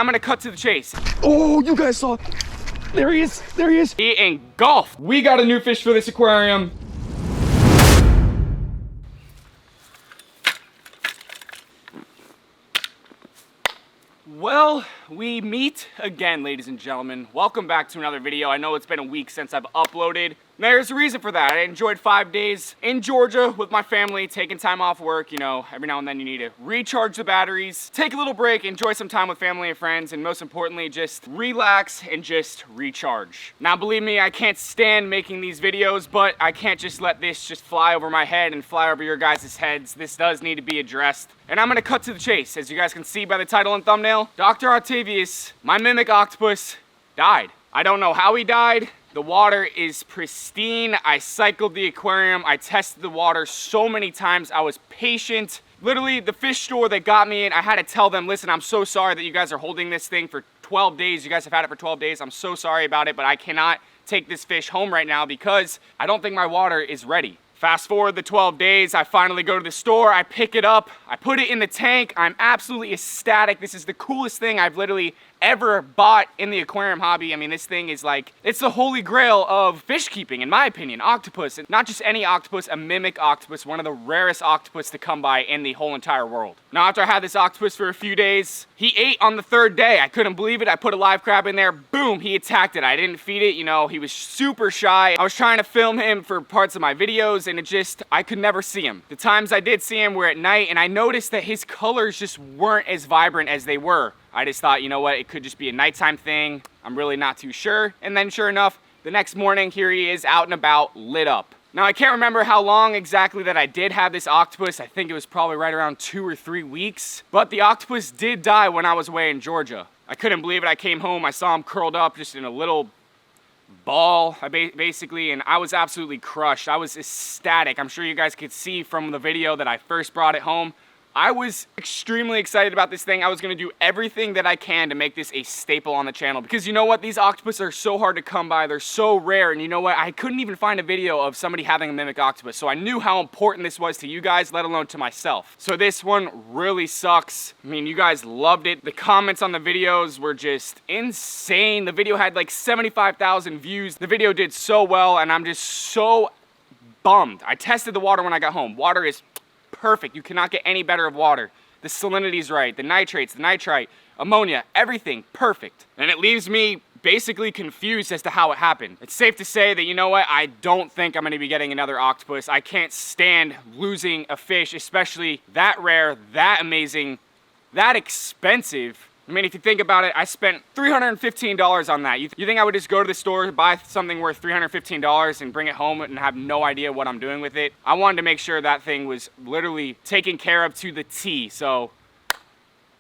I'm gonna cut to the chase. Oh, you guys saw. There he is. There he is. He engulfed. We got a new fish for this aquarium. Well, we meet again, ladies and gentlemen. Welcome back to another video. I know it's been a week since I've uploaded. There's a reason for that. I enjoyed 5 days in Georgia with my family, taking time off work. You know, every now and then you need to recharge the batteries, take a little break, enjoy some time with family and friends, and most importantly, just relax and just recharge. Now, believe me, I can't stand making these videos, but I can't just let this just fly over my head and fly over your guys' heads. This does need to be addressed. And I'm gonna cut to the chase. As you guys can see by the title and thumbnail, Dr. Octavius, my mimic octopus, died. I don't know how he died. The water is pristine. I cycled the aquarium. I tested the water so many times. I was patient. Literally, the fish store that got me in, I had to tell them, listen, I'm so sorry that you guys are holding this thing for 12 days. You guys have had it for 12 days. I'm so sorry about it, but I cannot take this fish home right now because I don't think my water is ready. Fast forward the 12 days, I finally go to the store, I pick it up, I put it in the tank. I'm absolutely ecstatic. This is the coolest thing I've literally ever bought in the aquarium hobby. I mean, this thing is like, it's the holy grail of fish keeping, in my opinion. Octopus, and not just any octopus, a mimic octopus, one of the rarest octopus to come by in the whole entire world. Now, after I had this octopus for a few days, he ate on the third day. I couldn't believe it. I put a live crab in there, boom, he attacked it. I didn't feed it, you know, he was super shy. I was trying to film him for parts of my videos, and I could never see him. The times I did see him were at night, and I noticed that his colors just weren't as vibrant as they were. I just thought, you know what, it could just be a nighttime thing. I'm really not too sure. And then sure enough, the next morning, here he is out and about, lit up. Now, I can't remember how long exactly that I did have this octopus. I think it was probably right around 2 or 3 weeks. But the octopus did die when I was away in Georgia. I couldn't believe it. I came home, I saw him curled up just in a little ball, basically, and I was absolutely crushed. I was ecstatic. I'm sure you guys could see from the video that I first brought it home. I was extremely excited about this thing. I was gonna do everything that I can to make this a staple on the channel because you know what? These octopus are so hard to come by. They're so rare, and you know what? I couldn't even find a video of somebody having a mimic octopus, so I knew how important this was to you guys, let alone to myself. So this one really sucks. I mean, you guys loved it. The comments on the videos were just insane. The video had like 75,000 views. The video did so well, and I'm just so bummed. I tested the water when I got home. Water is perfect. You cannot get any better of water. The salinity's right, the nitrates, the nitrite, ammonia, everything perfect. And it leaves me basically confused as to how it happened. It's safe to say that, you know what, I don't think I'm gonna be getting another octopus. I can't stand losing a fish, especially that rare, that amazing, that expensive. I mean, if you think about it, I spent $315 on that. You think I would just go to the store, buy something worth $315 and bring it home and have no idea what I'm doing with it? I wanted to make sure that thing was literally taken care of to the T. So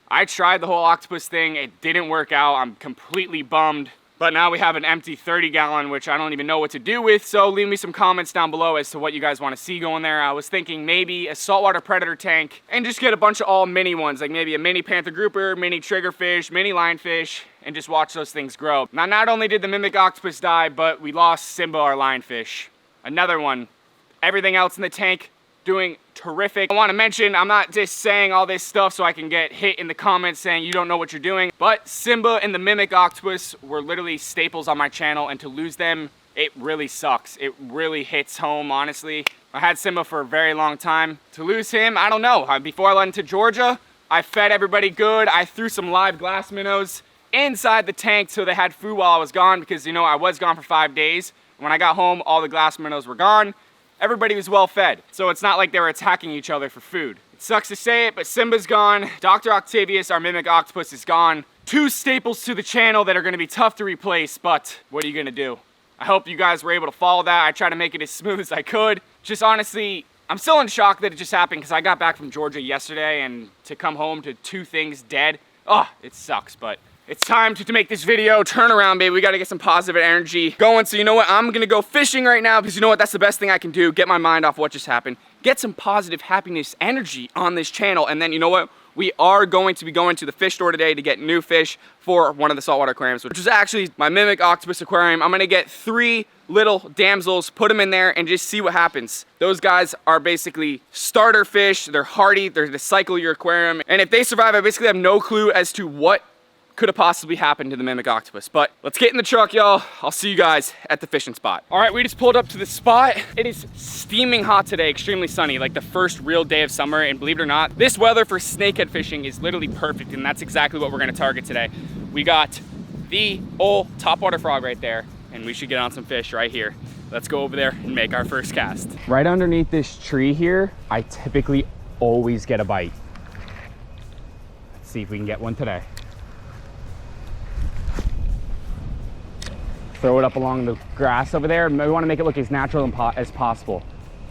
I tried the whole octopus thing. It didn't work out. I'm completely bummed. But now we have an empty 30-gallon, which I don't even know what to do with. So leave me some comments down below as to what you guys want to see going there. I was thinking maybe a saltwater predator tank and just get a bunch of all mini ones, like maybe a mini panther grouper, mini triggerfish, mini lionfish, and just watch those things grow. Now, not only did the mimic octopus die, but we lost Simba, our lionfish. Another one. Everything else in the tank doing terrific. I want to mention, I'm not just saying all this stuff so I can get hit in the comments saying you don't know what you're doing, but Simba and the mimic octopus were literally staples on my channel, and to lose them, it really sucks. It really hits home, honestly. I had Simba for a very long time. To lose him, I don't know. Before I went into Georgia, I fed everybody good. I threw some live glass minnows inside the tank so they had food while I was gone because, you know, I was gone for 5 days. When I got home, all the glass minnows were gone. Everybody was well fed, so it's not like they were attacking each other for food. It sucks to say it, but Simba's gone. Dr. Octavius, our mimic octopus, is gone. 2 staples to the channel that are gonna be tough to replace, but what are you gonna do? I hope you guys were able to follow that. I tried to make it as smooth as I could. Just honestly, I'm still in shock that it just happened because I got back from Georgia yesterday, and to come home to 2 things dead, oh, it sucks, but it's time to make this video turn around, baby. We gotta get some positive energy going. So you know what? I'm gonna go fishing right now because you know what? That's the best thing I can do. Get my mind off what just happened. Get some positive happiness energy on this channel. And then you know what? We are going to be going to the fish store today to get new fish for one of the saltwater aquariums, which is actually my mimic octopus aquarium. I'm gonna get 3 little damsels, put them in there, and just see what happens. Those guys are basically starter fish. They're hardy. They're to cycle your aquarium. And if they survive, I basically have no clue as to what could have possibly happened to the mimic octopus. But let's get in the truck, y'all. I'll see you guys at the fishing spot. All right, we just pulled up to the spot. It is steaming hot today, extremely sunny, like the first real day of summer. And believe it or not, this weather for snakehead fishing is literally perfect. And that's exactly what we're gonna target today. We got the old topwater frog right there, and we should get on some fish right here. Let's go over there and make our first cast. Right underneath this tree here, I typically always get a bite. Let's see if we can get one today. Throw it up along the grass over there. We want to make it look as natural as possible.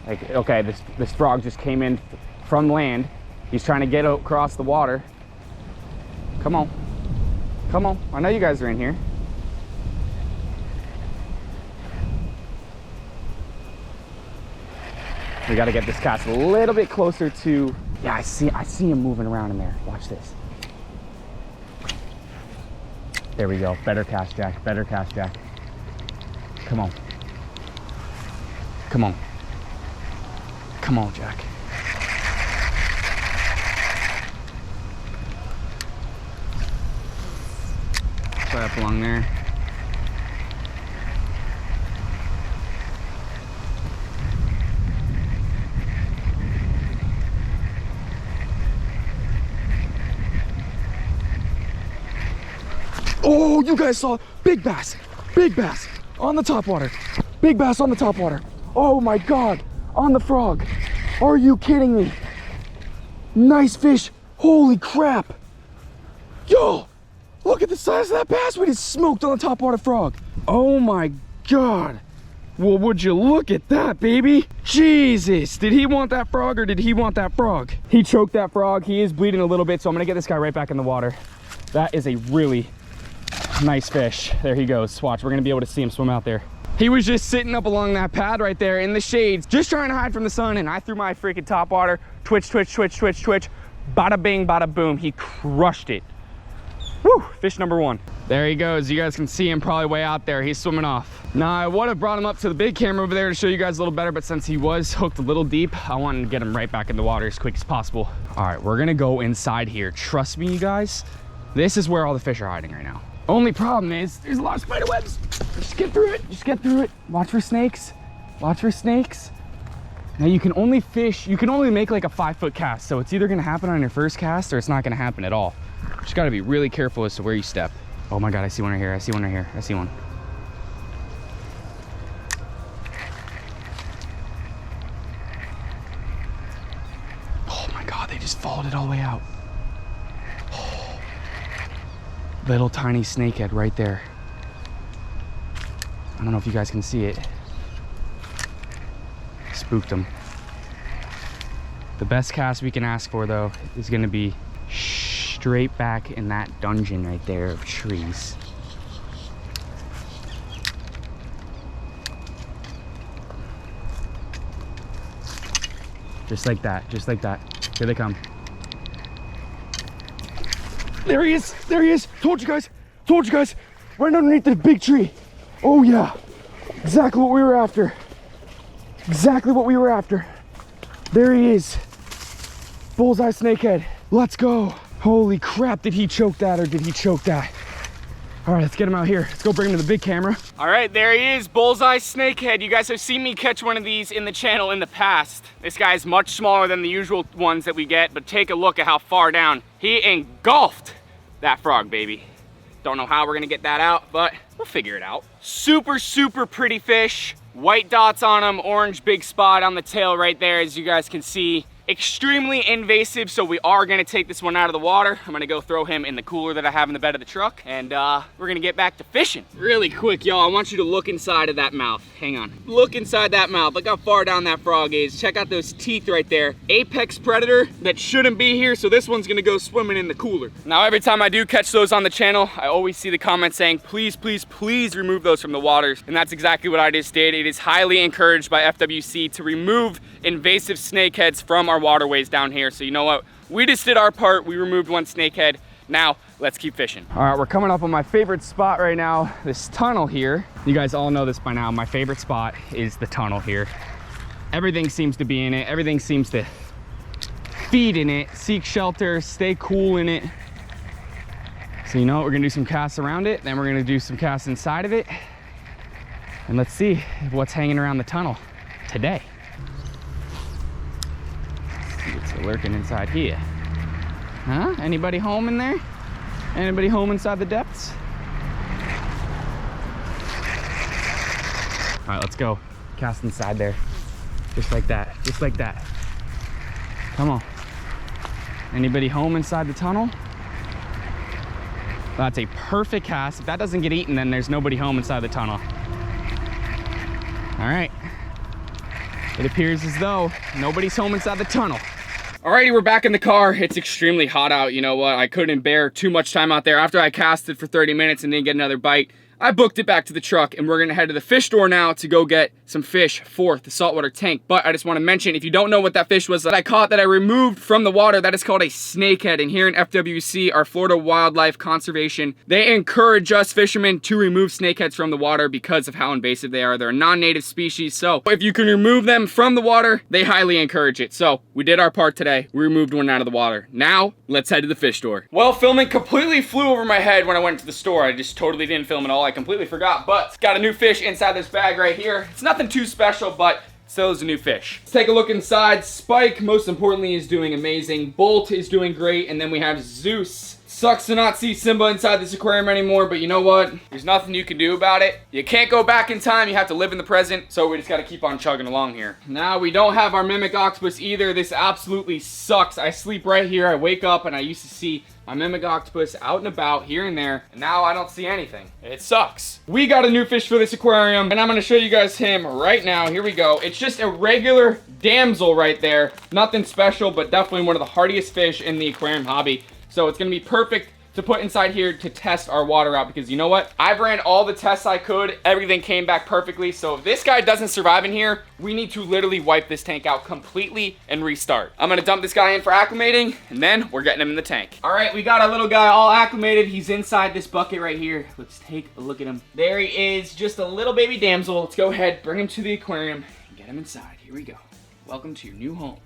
Like, okay, this frog just came in from land. He's trying to get across the water. Come on. Come on. I know you guys are in here. We got to get this cast a little bit closer to, yeah, I see him moving around in there. Watch this. There we go. Better cast, Jack. Better cast, Jack. Come on. Come on. Come on, Jack. Try up along there. Oh, you guys saw big bass on the top water. Big bass on the top water. Oh my God, on the frog. Are you kidding me? Nice fish. Holy crap. Yo, look at the size of that bass we just smoked on the top water frog. Oh my God. Well, would you look at that, baby? Jesus, did he want that frog or did he want that frog? He choked that frog. He is bleeding a little bit, so I'm gonna get this guy right back in the water. That is a really nice fish. There he goes. Watch, we're gonna be able to see him swim out there. He was just sitting up along that pad right there in the shades, just trying to hide from the sun, and I threw my freaking top water. Twitch, twitch, twitch, twitch, twitch. Bada bing, bada boom. He crushed it. Woo, fish number one. There he goes. You guys can see him probably way out there. He's swimming off. Now, I would have brought him up to the big camera over there to show you guys a little better, but since he was hooked a little deep, I wanted to get him right back in the water as quick as possible. All right, we're gonna go inside here. Trust me, you guys, this is where all the fish are hiding right now. Only problem is there's a lot of spider webs. Just get through it. Just get through it. Watch for snakes. Watch for snakes. Now you can only fish, you can only make like a 5-foot cast. So it's either gonna happen on your first cast or it's not gonna happen at all. Just gotta be really careful as to where you step. Oh my God, I see one right here. I see one right here. I see one. Oh my God, they just followed it all the way out. Little tiny snakehead right there. I don't know if you guys can see it. Spooked him. The best cast we can ask for though is gonna be straight back in that dungeon right there of trees. Just like that, just like that. Here they come. There he is, there he is. Told you guys, right underneath the big tree. Oh yeah, exactly what we were after. Exactly what we were after. There he is. Bullseye snakehead, let's go. Holy crap, did he choke that or did he choke that? All right, let's get him out here. Let's go bring him to the big camera. All right, there he is, bullseye snakehead. You guys have seen me catch one of these in the channel in the past. This guy is much smaller than the usual ones that we get, but take a look at how far down. He engulfed that frog, baby. Don't know how we're gonna get that out, but we'll figure it out. Super, super pretty fish. White dots on him, orange big spot on the tail right there, as you guys can see. Extremely invasive, so we are gonna take this one out of the water. I'm gonna go throw him in the cooler that I have in the bed of the truck, and we're gonna get back to fishing. Really quick, y'all, I want you to look inside of that mouth. Hang on. Look inside that mouth. Look how far down that frog is. Check out those teeth right there. Apex predator that shouldn't be here, so this one's gonna go swimming in the cooler. Now, every time I do catch those on the channel, I always see the comments saying, please, please, please remove those from the waters, and that's exactly what I just did. It is highly encouraged by FWC to remove invasive snakeheads from our waterways down here. So you know what? We just did our part. We removed one snakehead. Now let's keep fishing. All right, we're coming up on my favorite spot right now, this tunnel here. You guys all know this by now. My favorite spot is the tunnel here. Everything seems to be in it. Everything seems to feed in it, seek shelter, stay cool in it. So you know what, we're gonna do some casts around it, then we're gonna do some casts inside of it. And let's see what's hanging around the tunnel today. Let's see what's lurking inside here. Huh? Anybody home in there? Anybody home inside the depths? All right, let's go. Cast inside there. Just like that, just like that. Come on. Anybody home inside the tunnel? That's a perfect cast. If that doesn't get eaten, then there's nobody home inside the tunnel. All right. It appears as though nobody's home inside the tunnel. Alrighty, we're back in the car. It's extremely hot out. You know what? I couldn't bear too much time out there. After I casted for 30 minutes and didn't get another bite, I booked it back to the truck, and we're gonna head to the fish store now to go get some fish for the saltwater tank. But I just wanna mention, if you don't know what that fish was that I caught, that I removed from the water, that is called a snakehead. And here in FWC, our Florida Wildlife Conservation, they encourage us fishermen to remove snakeheads from the water because of how invasive they are. They're a non-native species, so if you can remove them from the water, they highly encourage it. So we did our part today. We removed one out of the water. Now, let's head to the fish store. Well, filming completely flew over my head when I went to the store. I just totally didn't film at all. I completely forgot, but got a new fish inside this bag right here. It's nothing too special, but still is a new fish. Let's take a look inside. Spike, most importantly, is doing amazing. Bolt is doing great, and then we have Zeus. Sucks to not see Simba inside this aquarium anymore, but you know what? There's nothing you can do about it. You can't go back in time, you have to live in the present, so we just gotta keep on chugging along here. Now, we don't have our mimic octopus either. This absolutely sucks. I sleep right here, I wake up, and I used to see my mimic octopus out and about here and there, and now I don't see anything. It sucks. We got a new fish for this aquarium, and I'm gonna show you guys him right now. Here we go. It's just a regular damsel right there. Nothing special, but definitely one of the hardiest fish in the aquarium hobby. So it's gonna be perfect to put inside here to test our water out, because you know what? I've ran all the tests I could. Everything came back perfectly. So if this guy doesn't survive in here, we need to literally wipe this tank out completely and restart. I'm gonna dump this guy in for acclimating, and then we're getting him in the tank. All right, we got our little guy all acclimated. He's inside this bucket right here. Let's take a look at him. There he is, just a little baby damsel. Let's go ahead, bring him to the aquarium, and get him inside. Here we go. Welcome to your new home.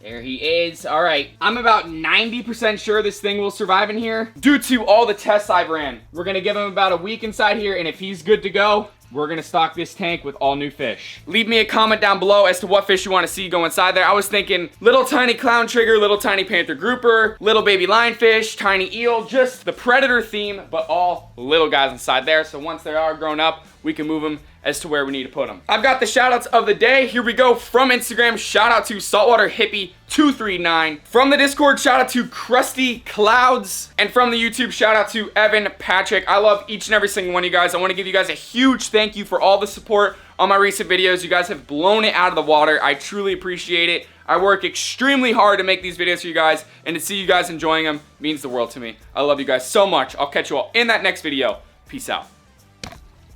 There he is. All right, I'm about 90% sure this thing will survive in here due to all the tests I've ran. We're gonna give him about a week inside here, and if he's good to go, we're gonna stock this tank with all new fish. Leave me a comment down below as to what fish you wanna see go inside there. I was thinking little tiny clown trigger, little tiny panther grouper, little baby lionfish, tiny eel, just the predator theme, but all little guys inside there. So once they are grown up, we can move them as to where we need to put them. I've got the shout outs of the day. Here we go. From Instagram, shout out to Saltwater Hippie 239. From the Discord, shout out to Krusty Clouds. And from the YouTube, shout out to Evan Patrick. I love each and every single one of you guys. I want to give you guys a huge thank you for all the support on my recent videos. You guys have blown it out of the water. I truly appreciate it. I work extremely hard to make these videos for you guys, and to see you guys enjoying them means the world to me. I love you guys so much. I'll catch you all in that next video. Peace out.